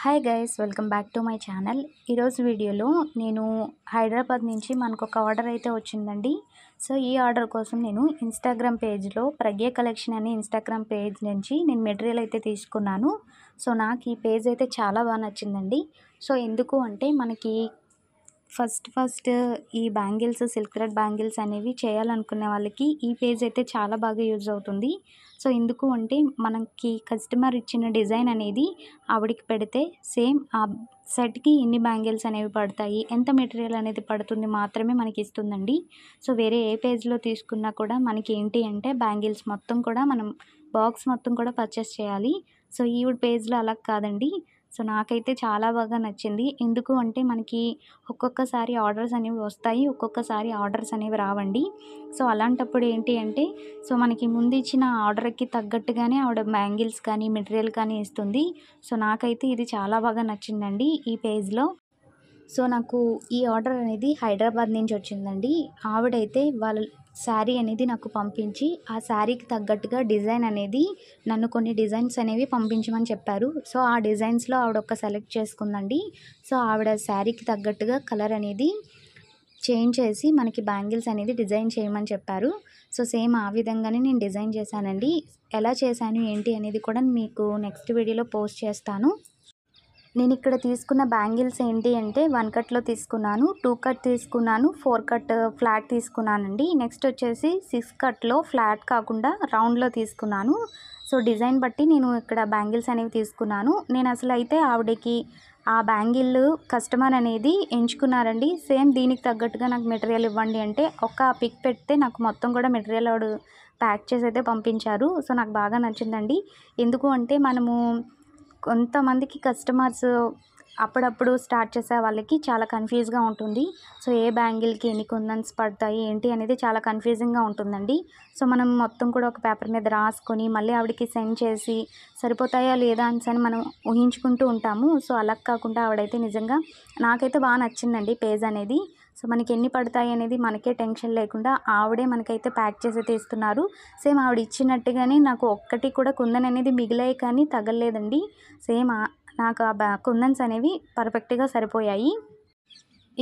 Hi guys, welcome back to my channel. ఈరోజు వీడియోలో నేను హైదరాబాద్ నుంచి మనకు ఒక ఆర్డర్ అయితే వచ్చిందండి. సో ఈ ఆర్డర్ కోసం నేను ఇన్స్టాగ్రామ్ పేజ్లో ప్రజ్ఞ కలెక్షన్ అనే ఇన్స్టాగ్రామ్ పేజ్ నుంచి నేను మెటీరియల్ అయితే తీసుకున్నాను. సో నాకు ఈ పేజ్ అయితే చాలా బాగా నచ్చిందండి. సో ఎందుకు అంటే మనకి ఫస్ట్ ఈ బ్యాంగిల్స్, సిల్క్ థ్రెడ్ బ్యాంగిల్స్ అనేవి చేయాలనుకునే వాళ్ళకి ఈ పేజ్ అయితే చాలా బాగా యూజ్ అవుతుంది. సో ఎందుకు అంటే మనకి కస్టమర్ ఇచ్చిన డిజైన్ అనేది ఆవిడకి పెడితే సేమ్ ఆ సెట్కి ఎన్ని బ్యాంగిల్స్ అనేవి పడతాయి, ఎంత మెటీరియల్ అనేది పడుతుంది మాత్రమే మనకి ఇస్తుందండి. సో వేరే ఏ పేజ్లో తీసుకున్నా కూడా మనకి ఏంటి అంటే బ్యాంగిల్స్ మొత్తం కూడా మనం బాక్స్ మొత్తం కూడా పర్చేస్ చేయాలి. సో ఈవిడ పేజ్లో అలా కాదండి. సో నాకైతే చాలా బాగా నచ్చింది. ఎందుకు అంటే మనకి ఒక్కొక్కసారి ఆర్డర్స్ అనేవి వస్తాయి, ఒక్కొక్కసారి ఆర్డర్స్ అనేవి రావండి. సో అలాంటప్పుడు ఏంటి అంటే సో మనకి ముందు ఇచ్చిన ఆర్డర్కి తగ్గట్టుగానే ఆవిడ బ్యాంగిల్స్ కానీ మెటీరియల్ కానీ ఇస్తుంది. సో నాకైతే ఇది చాలా బాగా నచ్చిందండి ఈ పేజ్లో. సో నాకు ఈ ఆర్డర్ అనేది హైదరాబాద్ నుంచి వచ్చిందండి. ఆవిడైతే వాళ్ళ శారీ అనేది నాకు పంపించి ఆ శారీకి తగ్గట్టుగా డిజైన్ అనేది నన్ను కొన్ని డిజైన్స్ అనేవి పంపించమని చెప్పారు. సో ఆ డిజైన్స్లో ఆవిడ ఒక సెలెక్ట్ చేసుకుందండి. సో ఆవిడ శారీకి తగ్గట్టుగా కలర్ అనేది చేంజ్ చేసి మనకి బ్యాంగిల్స్ అనేది డిజైన్ చేయమని చెప్పారు. సో సేమ్ ఆ విధంగానే నేను డిజైన్ చేశానండి. ఎలా చేశాను ఏంటి అనేది కూడా మీకు నెక్స్ట్ వీడియోలో పోస్ట్ చేస్తాను. నేను ఇక్కడ తీసుకున్న బ్యాంగిల్స్ ఏంటి అంటే 1 కట్లో తీసుకున్నాను, 2 కట్ తీసుకున్నాను, 4 కట్ ఫ్లాట్ తీసుకున్నానండి. నెక్స్ట్ వచ్చేసి 6 కట్లో ఫ్లాట్ కాకుండా రౌండ్లో తీసుకున్నాను. సో డిజైన్ బట్టి నేను ఇక్కడ బ్యాంగిల్స్ అనేవి తీసుకున్నాను. నేను అసలు అయితే ఆవిడకి ఆ బ్యాంగిల్ కస్టమర్ అనేది ఎంచుకున్నారండి. సేమ్ దీనికి తగ్గట్టుగా నాకు మెటీరియల్ ఇవ్వండి అంటే ఒక పిక్ పెడితే నాకు మొత్తం కూడా మెటీరియల్ ఆవిడ ప్యాక్ చేసి అయితే పంపించారు. సో నాకు బాగా నచ్చిందండి. ఎందుకు అంటే మనము కొంతమందికి కస్టమర్స్ అప్పుడప్పుడు స్టార్ట్ చేసే వాళ్ళకి చాలా కన్ఫ్యూజ్గా ఉంటుంది. సో ఏ బ్యాంగిల్కి ఎన్ని కుందన్స్ పడతాయి ఏంటి అనేది చాలా కన్ఫ్యూజింగ్గా ఉంటుందండి. సో మనం మొత్తం కూడా ఒక పేపర్ మీద రాసుకొని మళ్ళీ ఆవిడకి సెండ్ చేసి సరిపోతాయా లేదా అని మనం ఊహించుకుంటూ ఉంటాము. సో అలా కాకుండా ఆవిడైతే నిజంగా నాకైతే బాగా నచ్చిందండి పేజ్ అనేది. సో మనకి ఎన్ని పడతాయి అనేది మనకే టెన్షన్ లేకుండా ఆవిడే మనకైతే ప్యాక్ చేసి అయితే ఇస్తున్నారు. సేమ్ ఆవిడ ఇచ్చినట్టుగానే నాకు ఒక్కటి కూడా కుందన్ అనేది మిగిలాయి కానీ తగలలేదండి. సేమ్ నాకు ఆ కుందన్స్ అనేవి పర్ఫెక్ట్గా సరిపోయాయి.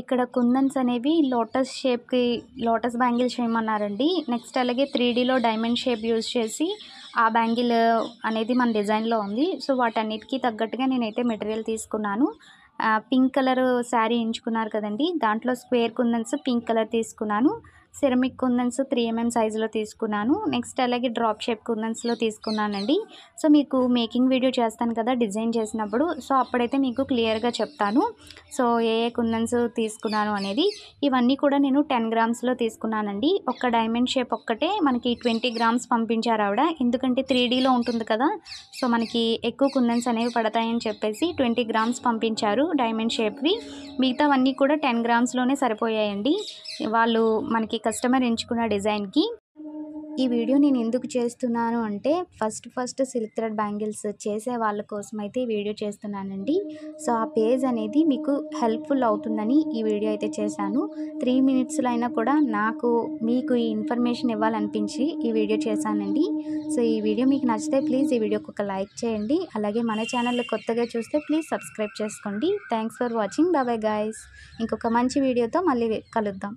ఇక్కడ కుందన్స్ అనేవి లోటస్ బ్యాంగిల్స్ చేయమన్నారండి. నెక్స్ట్ అలాగే 3Dలో డైమండ్ షేప్ యూజ్ చేసి ఆ బ్యాంగిల్ అనేది మన డిజైన్లో ఉంది. సో వాటన్నిటికీ తగ్గట్టుగా నేనైతే మెటీరియల్ తీసుకున్నాను. పింక్ కలర్ శారీ ఎంచుకున్నారు కదండి, దాంట్లో స్క్వేర్ కుందన్స్ పింక్ కలర్ తీసుకున్నాను. సిరమిక్ కుందన్స్ 3mm సైజులో తీసుకున్నాను. నెక్స్ట్ అలాగే డ్రాప్ షేప్ కుందన్స్లో తీసుకున్నానండి. సో మీకు మేకింగ్ వీడియో చేస్తాను కదా డిజైన్ చేసినప్పుడు, సో అప్పుడైతే మీకు క్లియర్గా చెప్తాను సో ఏ కుందన్స్ తీసుకున్నాను అనేది. ఇవన్నీ కూడా నేను 10 గ్రామ్స్లో తీసుకున్నానండి. ఒక్క డైమండ్ షేప్ ఒక్కటే మనకి 20 గ్రామ్స్ పంపించారు ఆవిడ. ఎందుకంటే 3Dలో ఉంటుంది కదా, సో మనకి ఎక్కువ కుందన్స్ అనేవి పడతాయని చెప్పేసి 20 గ్రామ్స్ పంపించారు డైమండ్ షేప్వి. మిగతావన్నీ కూడా 10 గ్రామ్స్లోనే సరిపోయాయండి వాళ్ళు మనకి కస్టమర్ ఎంచుకున్న డిజైన్కి. ఈ వీడియో నేను ఎందుకు చేస్తున్నాను అంటే ఫస్ట్ సిల్క్ థ్రెడ్ బ్యాంగిల్స్ చేసే వాళ్ళ కోసం అయితే ఈ వీడియో చేస్తున్నానండి. సో ఆ పేజ్ అనేది మీకు హెల్ప్ఫుల్ అవుతుందని ఈ వీడియో అయితే చేశాను. 3 మినిట్స్లో అయినా కూడా మీకు ఈ ఇన్ఫర్మేషన్ ఇవ్వాలనిపించి ఈ వీడియో చేశానండి. సో ఈ వీడియో మీకు నచ్చితే ప్లీజ్ ఈ వీడియోకి ఒక లైక్ చేయండి. అలాగే మన ఛానల్ కొత్తగా చూస్తే ప్లీజ్ సబ్స్క్రైబ్ చేసుకోండి. Thanks for watching. Bye bye guys. ఇంకొక మంచి వీడియోతో మళ్ళీ కలుద్దాం.